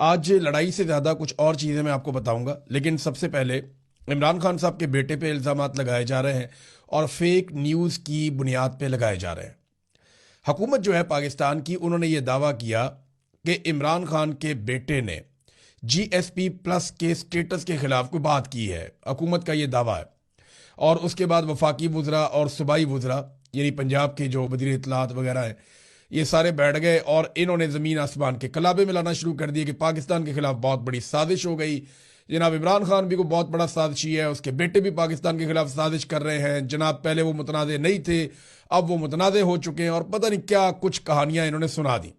आज लड़ाई से ज़्यादा कुछ और चीज़ें मैं आपको बताऊंगा, लेकिन सबसे पहले इमरान खान साहब के बेटे पे इल्ज़ामात लगाए जा रहे हैं और फेक न्यूज़ की बुनियाद पे लगाए जा रहे हैं। हुकूमत जो है पाकिस्तान की, उन्होंने ये दावा किया कि इमरान खान के बेटे ने जीएसपी प्लस के स्टेटस के खिलाफ कोई बात की है। हुकूमत का ये दावा है। और उसके बाद वफाकी वुज़रा और सूबाई वुज़रा यानी पंजाब के जो वज़ीर इत्तलात वगैरह हैं, ये सारे बैठ गए और इन्होंने ज़मीन आसमान के कलाबे मिलाना शुरू कर दिए कि पाकिस्तान के खिलाफ बहुत बड़ी साजिश हो गई। जनाब इमरान खान भी को बहुत बड़ा साजिशी है, उसके बेटे भी पाकिस्तान के खिलाफ साजिश कर रहे हैं। जनाब पहले वो मुतनाज़े नहीं थे, अब वो मुतनाज़े हो चुके हैं और पता नहीं क्या कुछ कहानियां इन्होंने सुना दी।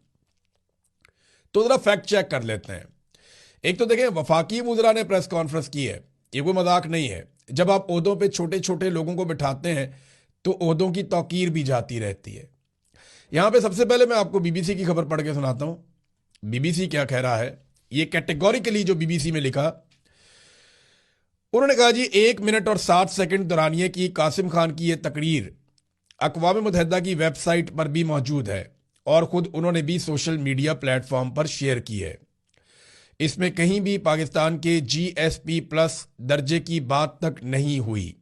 तो ज़रा फैक्ट चेक कर लेते हैं। एक तो देखें, वफाकी वुज़रा ने प्रेस कॉन्फ्रेंस की है, ये कोई मजाक नहीं है। जब आप ओहदों पे छोटे छोटे लोगों को बिठाते हैं तो ओहदों की तौकीर भी जाती रहती है। यहां पे सबसे पहले मैं आपको बीबीसी की खबर पढ़ के सुनाता हूं। बीबीसी क्या कह रहा है, ये कैटेगोरिकली जो बीबीसी में लिखा, उन्होंने कहा जी 1 मिनट और 60 सेकंड दौरानिए की कासिम खान की यह तकरीर अक़वाम मुत्तहिदा की वेबसाइट पर भी मौजूद है और खुद उन्होंने भी सोशल मीडिया प्लेटफॉर्म पर शेयर की है। इसमें कहीं भी पाकिस्तान के जीएसपी प्लस दर्जे की बात तक नहीं हुई।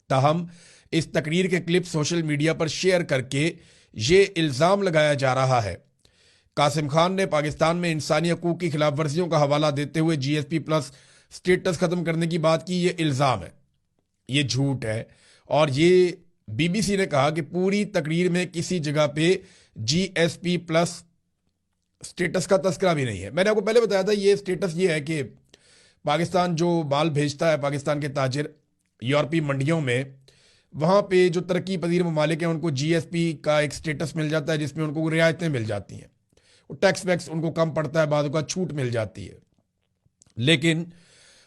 ताहम इस तकरीर के क्लिप सोशल मीडिया पर शेयर करके ये इल्ज़ाम लगाया जा रहा है। कासिम खान ने पाकिस्तान में इंसानी हकूक़ की खिलाफ वर्जियों का हवाला देते हुए जीएसपी प्लस स्टेटस ख़त्म करने की बात की। ये इल्ज़ाम है, ये झूठ है। और ये बीबीसी ने कहा कि पूरी तकरीर में किसी जगह पे जीएसपी प्लस स्टेटस का तस्करा भी नहीं है। मैंने आपको पहले बताया था, ये स्टेटस ये है कि पाकिस्तान जो माल भेजता है, पाकिस्तान के ताजिर यूरोपीय मंडियों में, वहाँ पे जो तरक्की पजीर ममालिक हैं उनको जीएसपी का एक स्टेटस मिल जाता है जिसमें उनको रियायतें मिल जाती हैं, वो टैक्स वैक्स उनको कम पड़ता है, बाद का छूट मिल जाती है। लेकिन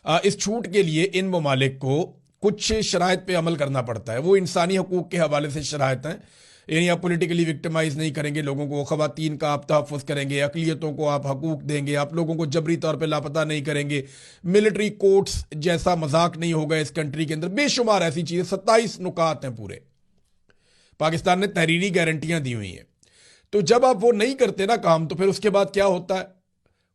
इस छूट के लिए इन ममालिक को कुछ शराइत पे अमल करना पड़ता है। वो इंसानी हकूक़ के हवाले से शराइत हैं, यानी आप पॉलिटिकली विक्टिमाइज नहीं करेंगे लोगों को, ख़वातीन का आप तहफ़्फ़ुज़ करेंगे, अक़लियतों को आप हकूक़ देंगे, आप लोगों को जबरी तौर पे लापता नहीं करेंगे, मिलिट्री कोर्ट्स जैसा मजाक नहीं होगा इस कंट्री के अंदर। बेशुमार ऐसी चीज़ें, 27 नुकात हैं पूरे, पाकिस्तान ने तहरीरी गारंटियां दी हुई हैं। तो जब आप वो नहीं करते ना काम, तो फिर उसके बाद क्या होता है,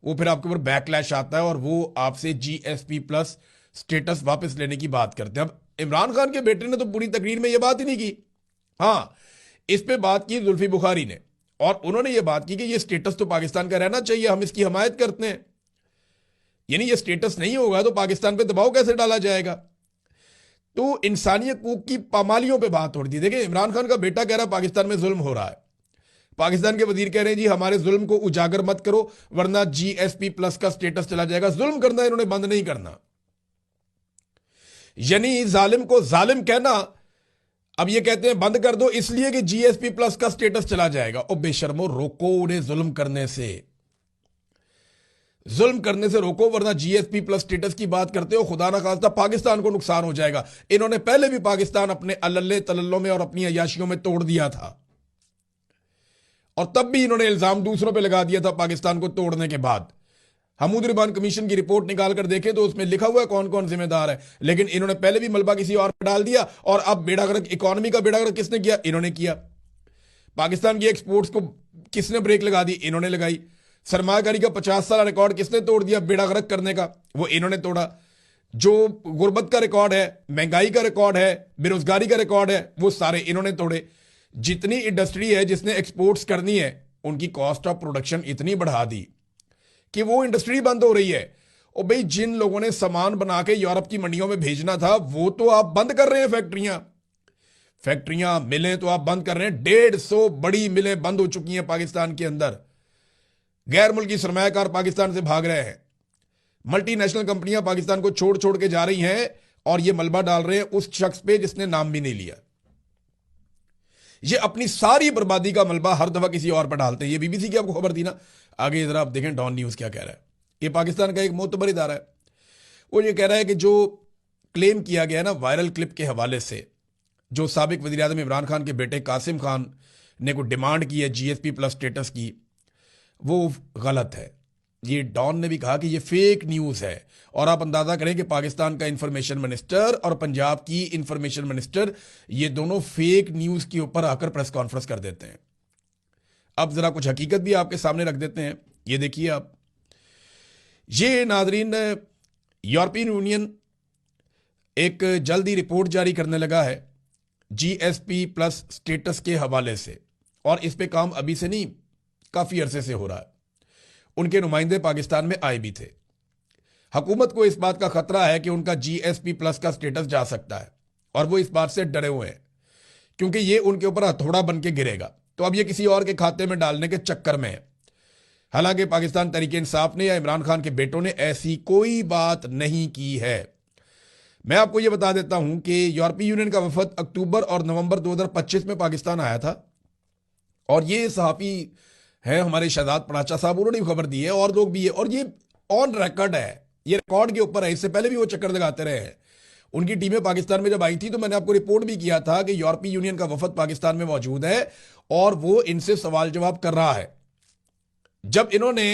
वो फिर आपके ऊपर बैकलैश आता है और वो आपसे जीएसपी प्लस स्टेटस वापस लेने की बात करते हैं। अब इमरान खान के बेटे ने तो पूरी तकरीर में ये बात ही नहीं की। हाँ, इस पे बात की जुल्फी बुखारी ने, और उन्होंने ये बात की कि ये स्टेटस तो पाकिस्तान का रहना चाहिए, हम इसकी हमायत करते हैं। यानी ये स्टेटस नहीं होगा तो पाकिस्तान पे दबाव कैसे डाला जाएगा। तो इंसानी हकूक की पामालियों पे बात हो रही थी। देखिए, इमरान खान का बेटा कह रहा है पाकिस्तान में जुल्म हो रहा है, पाकिस्तान के वजीर कह रहे हैं जी हमारे जुल्म को उजागर मत करो वरना जीएसपी प्लस का स्टेटस चला जाएगा। जुल्म करना इन्होंने बंद नहीं करना, यानी जालिम को जालिम कहना अब ये कहते हैं बंद कर दो इसलिए कि जीएसपी प्लस का स्टेटस चला जाएगा। और बेशर्मो, रोको उन्हें जुल्म करने से, जुल्म करने से रोको, वरना जीएसपी प्लस स्टेटस की बात करते हो, खुदा ना खास्ता पाकिस्तान को नुकसान हो जाएगा। इन्होंने पहले भी पाकिस्तान अपने अल्ले तल्लों में और अपनी अयाशियों में तोड़ दिया था, और तब भी इन्होंने इल्जाम दूसरों पे लगा दिया था पाकिस्तान को तोड़ने के बाद। हमूद रिबान कमीशन की रिपोर्ट निकाल कर देखें तो उसमें लिखा हुआ है कौन कौन जिम्मेदार है। लेकिन इन्होंने पहले भी मलबा किसी और पर डाल दिया, और अब बेड़ागर्क, इकोनॉमी का बेड़ागर्क किसने किया? इन्होंने किया। पाकिस्तान की एक्सपोर्ट्स को किसने ब्रेक लगा दी? इन्होंने लगाई। सरमायाकारी का 50 साल रिकॉर्ड किसने तोड़ दिया बेड़ागर्क करने का? वो इन्होंने तोड़ा। जो गुर्बत का रिकॉर्ड है, महंगाई का रिकॉर्ड है, बेरोजगारी का रिकॉर्ड है, वो सारे इन्होंने तोड़े। जितनी इंडस्ट्री है जिसने एक्सपोर्ट्स करनी है, उनकी कॉस्ट ऑफ प्रोडक्शन इतनी बढ़ा दी कि वो इंडस्ट्री बंद हो रही है। और भाई, जिन लोगों ने सामान बना के यूरोप की मंडियों में भेजना था, वो तो आप बंद कर रहे हैं। फैक्ट्रियां मिलें तो आप बंद कर रहे हैं। 150 बड़ी मिलें बंद हो चुकी हैं पाकिस्तान के अंदर। गैर मुल्की सरमायाकार पाकिस्तान से भाग रहे हैं। मल्टीनेशनल कंपनियां पाकिस्तान को छोड़ छोड़ के जा रही हैं और ये मलबा डाल रहे हैं उस शख्स पे जिसने नाम भी नहीं लिया। ये अपनी सारी बर्बादी का मलबा हर दफा किसी और पर डालते हैं। ये बीबीसी की आपको खबर थी ना, आगे जरा आप देखें डॉन न्यूज क्या कह रहा है। ये पाकिस्तान का एक मोतबर इदारा है, वो ये कह रहा है कि जो क्लेम किया गया है ना वायरल क्लिप के हवाले से, जो साबिक वज़ीर आज़म इमरान खान के बेटे कासिम खान ने कोई डिमांड की है जीएसपी प्लस स्टेटस की, वो गलत है। ये डॉन ने भी कहा कि ये फेक न्यूज़ है। और आप अंदाज़ा करें कि पाकिस्तान का इंफॉर्मेशन मिनिस्टर और पंजाब की इंफॉर्मेशन मिनिस्टर, ये दोनों फेक न्यूज़ के ऊपर आकर प्रेस कॉन्फ्रेंस कर देते हैं। अब ज़रा कुछ हकीकत भी आपके सामने रख देते हैं। ये देखिए आप, ये नाजरीन, यूरोपियन यूनियन एक जल्दी रिपोर्ट जारी करने लगा है जीएसपी प्लस स्टेटस के हवाले से, और इस पे काम अभी से नहीं, काफी अरसे से हो रहा है। उनके नुमाइंदे पाकिस्तान में आए भी थे। हुकूमत को इस बात का खतरा है कि उनका जीएसपी प्लस का स्टेटस जा सकता है, और वो इस बात से डरे हुए हैं क्योंकि ये उनके ऊपर हथौड़ा बन के गिरेगा। तो अब ये किसी और के खाते में डालने के चक्कर में है। हालांकि पाकिस्तान तहरीक इंसाफ ने या इमरान खान के बेटों ने ऐसी कोई बात नहीं की है। मैं आपको यह बता देता हूं कि यूरोपीय यूनियन का वफद अक्टूबर और नवंबर 2025 में पाकिस्तान आया था, और ये सहाफ़ी हैं हमारे शहजाद पनाचा साहब, उन्होंने भी खबर दी है, और लोग भी है, और ये ऑन रिकॉर्ड है, ये रिकॉर्ड के ऊपर है। इससे पहले भी वो चक्कर लगाते रहे हैं। उनकी टीमें पाकिस्तान में जब आई थी तो मैंने आपको रिपोर्ट भी किया था कि यूरोपीय यूनियन का वफद पाकिस्तान में मौजूद है और वो इनसे सवाल जवाब कर रहा है। जब इन्होंने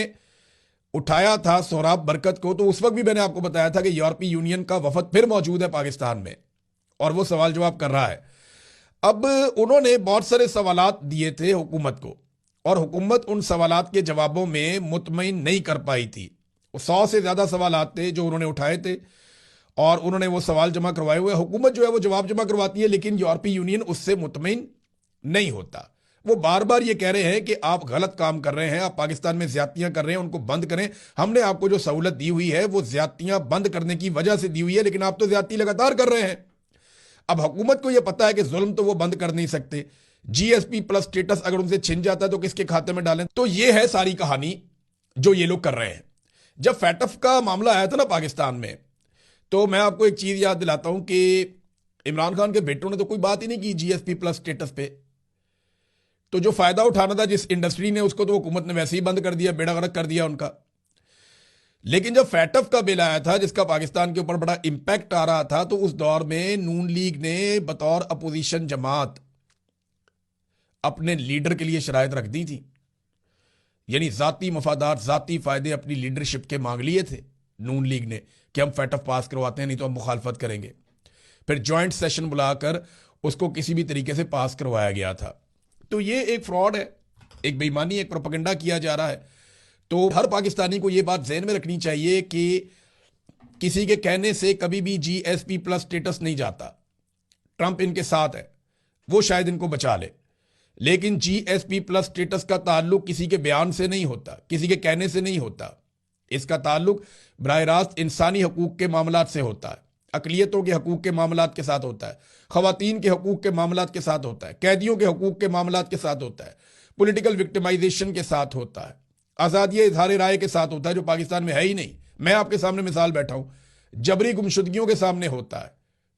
उठाया था सोहराब बरकत को, तो उस वक्त भी मैंने आपको बताया था कि यूरोपीय यूनियन का वफद फिर मौजूद है पाकिस्तान में और वो सवाल जवाब कर रहा है। अब उन्होंने बहुत सारे सवालात दिए थे हुकूमत को, और हुकूमत उन सवालात के जवाबों में मुतमईन नहीं कर पाई थी। 100 से ज्यादा सवालात थे जो उन्होंने उठाए थे, और उन्होंने वो सवाल जमा करवाए हुए। हुकूमत जो है वो जवाब जमा करवाती है, लेकिन यूरोपीय यूनियन उससे मुतमईन नहीं होता। वो बार बार ये कह रहे हैं कि आप गलत काम कर रहे हैं, आप पाकिस्तान में ज्यादतियां कर रहे हैं, उनको बंद करें। हमने आपको जो सहूलत दी हुई है वो ज्यादतियां बंद करने की वजह से दी हुई है, लेकिन आप तो ज्यादती लगातार कर रहे हैं। अब हुकूमत को यह पता है कि जुल्म तो वो बंद कर नहीं सकते। जीएसपी प्लस स्टेटस अगर उनसे छिन जाता है तो किसके खाते में डालें? तो ये है सारी कहानी जो ये लोग कर रहे हैं। जब फैटफ का मामला आया था ना पाकिस्तान में, तो मैं आपको एक चीज याद दिलाता हूं कि इमरान खान के बेटों ने तो कोई बात ही नहीं की जीएसपी प्लस स्टेटस पे। तो जो फायदा उठाना था जिस इंडस्ट्री ने, उसको तो हुकूमत ने वैसे ही बंद कर दिया, बेड़ा गर्क कर दिया उनका। लेकिन जब फैटफ का बिल आया था जिसका पाकिस्तान के ऊपर बड़ा इंपैक्ट आ रहा था, तो उस दौर में नून लीग ने बतौर अपोजिशन जमात अपने लीडर के लिए शराइत रख दी थी, यानी जाती मफादात, जाती फायदे अपनी लीडरशिप के मांग लिए थे नून लीग ने कि हम फैटफ पास करवाते हैं, नहीं तो हम मुखालफत करेंगे। फिर ज्वाइंट सेशन बुलाकर उसको किसी भी तरीके से पास करवाया गया था। तो ये एक फ्रॉड है, एक बेईमानी, एक प्रोपेगेंडा किया जा रहा है। तो हर पाकिस्तानी को यह बात ज़हन में रखनी चाहिए कि किसी के कहने से कभी भी जीएसपी प्लस स्टेटस नहीं जाता। ट्रंप इनके साथ है, वो शायद इनको बचा ले, लेकिन जीएसपी प्लस स्टेटस का ताल्लुक किसी के बयान से नहीं होता, किसी के कहने से नहीं होता। इसका ताल्लुक बराह रास्त इंसानी हकूक के मामलात से होता है, अकलियतों के हकूक के मामलात के साथ होता है, खवातीन के हकूक के मामलात के साथ होता है, कैदियों के हकूक के मामलात के साथ होता है, पॉलिटिकल विक्टिमाइजेशन के साथ होता है, आज़ादी इजहार राय के साथ होता है जो पाकिस्तान में है ही नहीं। मैं आपके सामने मिसाल बैठा हूं, जबरी गुमशुदगियों के सामने होता है,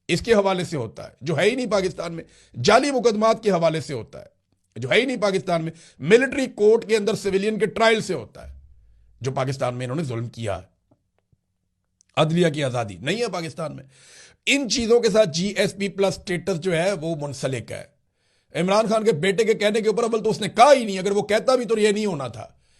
इसके हवाले से होता है जो है ही नहीं पाकिस्तान में, जाली मुकदमात के हवाले से होता है जो है ही नहीं पाकिस्तान में, मिलिट्री कोर्ट के अंदर सिविलियन के ट्रायल से होता है जो पाकिस्तान में इन्होंने जुल्म किया है। अदलिया की आजादी नहीं है पाकिस्तान में। इन चीजों के साथ जीएसपी प्लस स्टेटस जो है वो मुंसलिक है। इमरान खान के बेटे के कहने के ऊपर, अव्वल तो उसने कहा ही नहीं, अगर वो कहता भी तो ये नहीं होना था।